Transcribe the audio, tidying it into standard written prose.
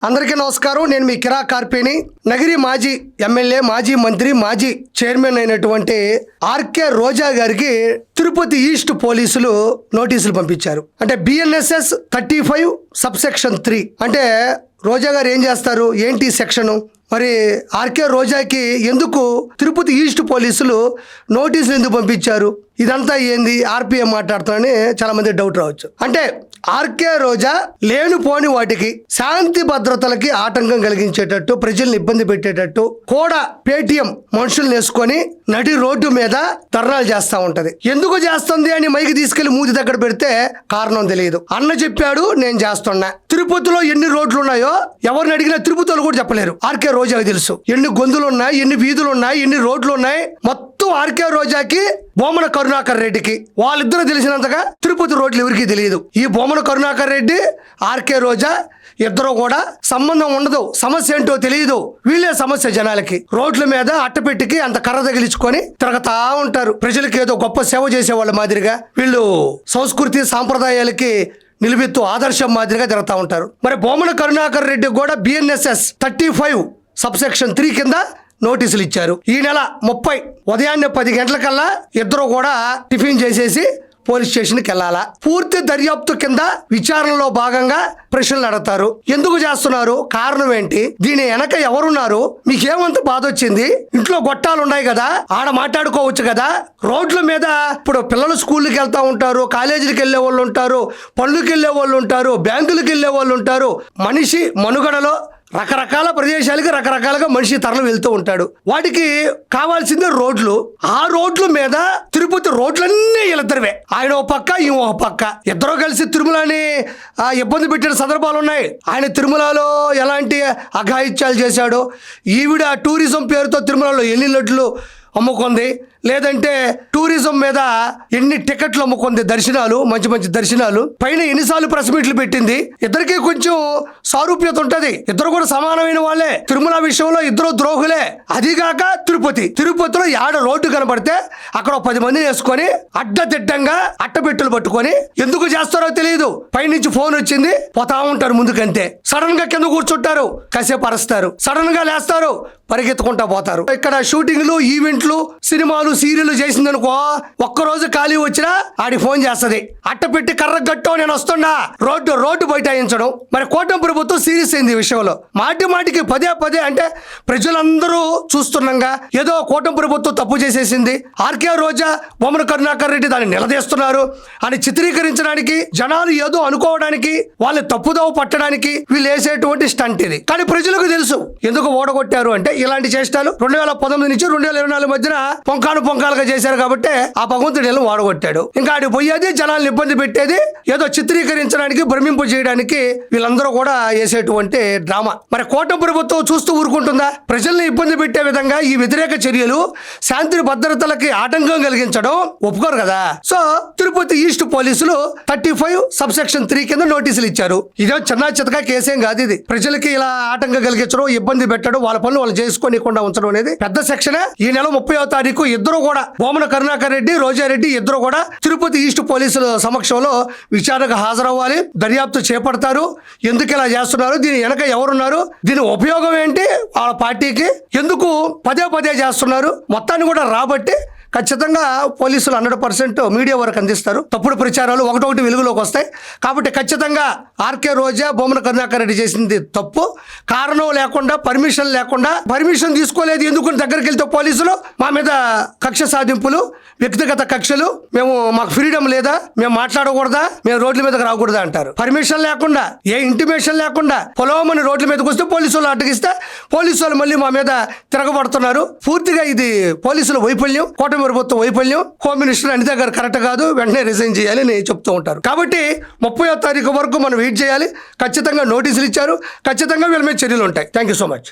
అందరికీ నమస్కారం. నేను మీ కిరా కార్పేని. నగిరి మాజీ ఎమ్మెల్యే, మాజీ మంత్రి, మాజీ చైర్మన్ అయినటువంటి ఆర్కే రోజా గారికి తిరుపతి ఈస్ట్ పోలీసులు నోటీసులు పంపించారు. అంటే బిఎన్ఎస్ఎస్ 35 సబ్సెక్షన్ 3 అంటే రోజా గారు ఏం చేస్తారు, ఏంటి సెక్షను, మరి ఆర్కే రోజాకి ఎందుకు తిరుపతి ఈస్ట్ పోలీసులు నోటీసులు ఎందుకు పంపించారు, ఇదంతా ఏంది, ఆర్పిఎం మాట్లాడుతున్నారని చాలా మంది డౌట్ రావచ్చు. అంటే ఆర్కే రోజా లేనిపోని వాటికి శాంతి భద్రతలకి ఆటంకం కలిగించేటట్టు, ప్రజల్ని ఇబ్బంది పెట్టేటట్టు కూడా పేటీఎం మనుషుల్ని వేసుకొని నడి రోడ్డు మీద ధర్నాలు చేస్తూ ఉంటది. ఎందుకు చేస్తుంది అని మైకి తీసుకెళ్లి మూతి దగ్గర పెడితే కారణం తెలియదు. అన్న చెప్పాడు, నేను చేస్తున్నా. తిరుపతిలో ఎన్ని రోడ్లు ఉన్నాయో ఎవరిని అడిగినా తిరుపతిలో కూడా చెప్పలేరు. ఆర్కే రోజాకి తెలుసు ఎన్ని గొంతులు ఉన్నాయి, ఎన్ని వీధులు ఉన్నాయి, ఎన్ని రోడ్లు ఉన్నాయి. మొత్తం ఆర్కే రోజాకి, బొమ్మన కరుణాకర్ రెడ్డికి వాళ్ళిద్దరూ తెలిసినంతగా తిరుపతి రోడ్లు ఎవరికి తెలియదు. ఈ బొమ్మన కరుణాకర్ రెడ్డి, ఆర్కే రోజా ఇద్దరు కూడా సంబంధం ఉండదు, సమస్య ఏంటో తెలియదు. వీళ్ళే సమస్య జనాలకి. రోడ్ల మీద అట్టపెట్టికి అంత కర్ర తగిలించుకొని తిరగతా ఉంటారు. ప్రజలకి ఏదో గొప్ప సేవ చేసేవాళ్ళ మాదిరిగా వీళ్ళు సంస్కృతి సాంప్రదాయాలకి నిలువెత్తు ఆదర్శం మాదిరిగా తిరుగుతూ ఉంటారు. మరి బొమ్మన కరుణాకర్ రెడ్డి కూడా బిఎన్ఎస్ఎస్ 35 సబ్సెక్షన్ 3 కింద నోటీసులు ఇచ్చారు. ఈ నెల 30 ఉదయాన్నే 10 గంటలకల్లా ఇద్దరు కూడా టిఫిన్ చేసేసి పోలీస్ స్టేషన్కి వెళ్ళాలా. పూర్తి దర్యాప్తు కింద విచారణలో భాగంగా ప్రశ్నలు అడుగుతారు. ఎందుకు చేస్తున్నారు, కారణం ఏంటి, దీని వెనక ఎవరున్నారు, మీకేమంత బాధ వచ్చింది, ఇంట్లో గొట్టాలు ఉన్నాయి కదా, ఆడ మాట్లాడుకోవచ్చు కదా. రోడ్ల మీద ఇప్పుడు పిల్లలు స్కూల్కి వెళ్తా ఉంటారు, కాలేజీలకు వెళ్ళే వాళ్ళు ఉంటారు, పనులకు వెళ్ళే వాళ్ళు ఉంటారు, బ్యాంకులకు వెళ్ళే వాళ్ళు ఉంటారు. మనిషి మనుగడలో రకరకాల ప్రదేశాలకి రకరకాలుగా మనిషి తరలి వెళ్తూ ఉంటాడు. వాటికి కావాల్సిందే రోడ్లు. ఆ రోడ్ల మీద తిరుపతి రోడ్లన్నీ వీళ్ళిద్దరివే. ఆయన ఒక పక్క, ఈ ఒక పక్క, ఇద్దరు కలిసి తిరుమలని ఇబ్బంది పెట్టిన సందర్భాలు ఉన్నాయి. ఆయన తిరుమలలో ఎలాంటి అఘాయిత్యాలు చేశాడో, ఈవిడ టూరిజం పేరుతో తిరుమలలో ఎన్ని లడ్లు అమ్ముకుంది, లేదంటే టూరిజం మీద ఎన్ని టికెట్లు అమ్ముకుంది, దర్శనాలు, మంచి మంచి దర్శనాలు, పైన ఎన్నిసార్లు ప్రెస్ మీట్లు పెట్టింది. ఇద్దరికి కొంచెం సారూప్యత ఉంటది. ఇద్దరు కూడా సమానమైన వాళ్ళే. తిరుమల విషయంలో ఇద్దరు ద్రోహులే. అదిగాక తిరుపతిలో యాడ రోడ్డు కనబడితే అక్కడ 10 మందిని వేసుకొని అడ్డదిడ్డంగా అట్టపెట్టులు పట్టుకొని ఎందుకు చేస్తారో తెలియదు. పైనుంచి ఫోన్ వచ్చింది, పోతా ఉంటారు ముందుకంతే. సడన్ గా కింద కూర్చుంటారు, కాసేపు అరుస్తారు, సడన్ గా లేస్తారు, పరిగెత్తుకుంటా పోతారు. ఇక్కడ షూటింగ్లు, ఈవెంట్లు, సినిమాలు, సీరియల్ చేసిందనుకో, ఒక్కరోజు ఖాళీ వచ్చినా ఆడి ఫోన్ చేస్తది, అట్టపెట్టి కర్ర గట్టో నేను వస్తున్నా, రోడ్డు బైఠాయించడం. మరి కూటమి ప్రభుత్వం సీరియస్ అయింది ఈ విషయంలో. మాటికి పదే అంటే ప్రజలందరూ చూస్తుండగా ఏదో కూటమి ప్రభుత్వం తప్పు చేసేసింది, ఆర్కే రోజా, బొమ్మన కరుణాకర్ రెడ్డి దాన్ని నిలదీస్తున్నారు అని చిత్రీకరించడానికి, జనాలు ఏదో అనుకోవడానికి, వాళ్ళని తప్పుదోవ పట్టడానికి వీళ్ళు వేసేటువంటి స్టంట్ ఇది. కానీ ప్రజలకు తెలుసు ఎందుకు ఓడగొట్టారు అంటే ఇలాంటి చేష్టాలు 2019 నుంచి 2024 మధ్యన పొంకాలుగా చేశారు కాబట్టి ఆ భగవంతుడు వీళ్ళని ఓడగొట్టాడు. ఇంకా ఆడి పోయేది జనాలను ఇబ్బంది పెట్టేది, ఏదో చిత్రీకరించడానికి, భ్రమింపు చేయడానికి వీళ్ళందరూ కూడా వేసేటువంటి డ్రామా. మరి కూటమి ప్రభుత్వం చూస్తూ ఊరుకుంటుందా? ప్రజల్ని ఇబ్బంది పెట్టే విధంగా ఈ వ్యతిరేక చర్యలు, శాంతి భద్రతలకి ఆటంకం కలిగించడం ఒప్పుకోరు కదా. సో తిరుపతి ఈస్ట్ పోలీసులు 35 సబ్సెక్షన్ 3 కింద నోటీసులు ఇచ్చారు. ఇదో చిన్న చితకా కేసేం కాదు ఇది. ప్రజలకి ఇలా ఆటంకం కలిగించడం, ఇబ్బంది పెట్టడం, వాళ్ళ పనులు వాళ్ళు చేసుకోనికుండా ఉంచడం అనేది పెద్ద సెక్షనే. ఈ నెల 30వ తారీఖు ఇద్దరు కూడా, బొమ్మన కరుణాకర్ రెడ్డి, రోజారెడ్డి ఇద్దరు కూడా తిరుపతి ఈస్ట్ పోలీసుల సమక్షంలో విచారణకు హాజరవ్వాలి, దర్యాప్తు చేపడతారు. ఎందుకు ఇలా చేస్తున్నారు, దీని వెనక ఎవరున్నారు, దీని ఉపయోగం ఏంటి, వాళ్ళ పార్టీకి ఎందుకు పదే చేస్తున్నారు, మొత్తాన్ని కూడా రాబట్టి ఖచ్చితంగా పోలీసులు 100% మీడియా వరకు అందిస్తారు. తప్పుడు ప్రచారాలు ఒకటొకటి వెలుగులోకి వస్తాయి. కాబట్టి ఖచ్చితంగా ఆర్కే రోజా, బొమ్మన కరుణాకర్ రెడ్డి చేసింది తప్పు. కారణం లేకుండా, పర్మిషన్ తీసుకోలేదు ఎందుకు దగ్గరికి వెళ్తే పోలీసులు మా మీద కక్ష సాధింపులు, వ్యక్తిగత కక్షలు, మాకు ఫ్రీడమ్ లేదా, మేము మాట్లాడకూడదా, మేము రోడ్ల మీదకి రాకూడదా అంటారు. పర్మిషన్ లేకుండా, ఏ ఇంటిమేషన్ లేకుండా పొలవమని రోడ్ల మీదకి వస్తే పోలీసులు అడ్డగిస్తే పోలీసులు మళ్ళీ మా మీద తిరగబడుతున్నారు. పూర్తిగా ఇది పోలీసుల వైఫల్యం, కూటమి ప్రభుత్వం వైఫల్యం. హోమ్ మినిస్టర్ అనిత గారు కరెక్ట్ కాదు, వెంటనే రిజైన్ చేయాలి అని చెప్తూ ఉంటారు. కాబట్టి 30వ తారీఖు వరకు మనం వెయిట్ చేయాలి. ఖచ్చితంగా నోటీసులు ఇచ్చారు, ఖచ్చితంగా వీళ్ళ మీద చర్యలు ఉంటాయి. Thank you so much.